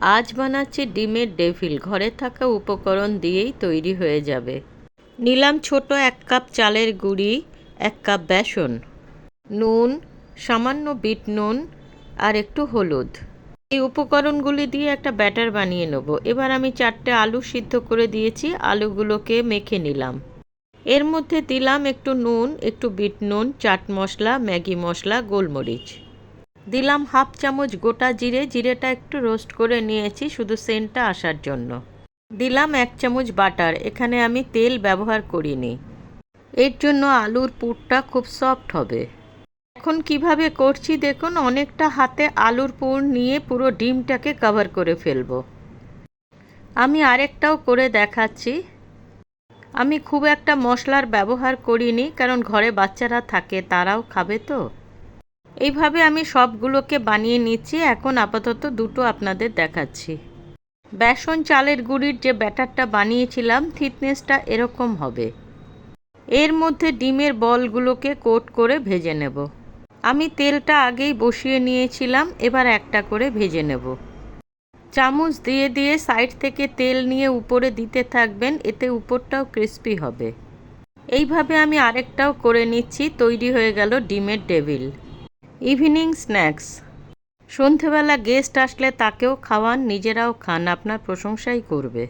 আজ বানাচ্ছি ডিমের ডেভিল। ঘরে থাকা উপকরণ দিয়েই তৈরি হয়ে যাবে। নিলাম ছোট 1 কাপ চালের গুঁড়ি, 1 কাপ বেসন, নুন, সামান্য বিট নুন আর একটু হলুদ। এই উপকরণগুলি দিয়ে একটা ব্যাটার বানিয়ে নেব। এবার আমি 4টে আলু সিদ্ধ করে দিয়েছি, আলুগুলোকে মেখে নিলাম। এর মধ্যে দিলাম একটু নুন, একটু বিট নুন, চাট মশলা, ম্যাগি মশলা, গোলমরিচ। দিলাম 1/2 চামচ গোটা জিরে, জিরেটা একটু রোস্ট করে নিয়েছি শুধু সেন্টটা আসার জন্য। দিলাম 1 চামচ বাটার, এখানে আমি তেল ব্যবহার করিনি। এর জন্য আলুর পুরটা খুব সফট হবে। এখন কিভাবে করছি দেখুন, অনেকটা হাতে আলুর পুর নিয়ে পুরো ডিমটাকে কভার করে ফেলবো। আমি আরেকটাও করে দেখাচ্ছি। আমি খুব একটা মশলার ব্যবহার করিনি, কারণ ঘরে বাচ্চারা থাকে, তারাও খাবে তো। এইভাবে আমি সবগুলোকে বানিয়ে নিচ্ছি। এখন আপাতত দুটো আপনাদের দেখাচ্ছি। বেসন চালের গুঁড়ির যে ব্যাটারটা বানিয়েছিলাম, থিকনেসটা এরকম হবে। এর মধ্যে ডিমের বলগুলোকে কোট করে ভেজে নেব। আমি তেলটা আগেই বসিয়ে নিয়েছিলাম, এবার একটা করে ভেজে নেব। চামচ দিয়ে দিয়ে সাইড থেকে তেল নিয়ে উপরে দিতে থাকবেন, এতে উপরটাও ক্রিস্পি হবে। এইভাবে আমি আরেকটাও করে নিচ্ছি। তৈরি হয়ে গেল ডিমের ডেভিল। Evening snacks. সন্ধেবেলা গেস্ট আসলে তাকেও খাওয়ান, নিজেরাও খান, আপনার প্রশংসাই করবে।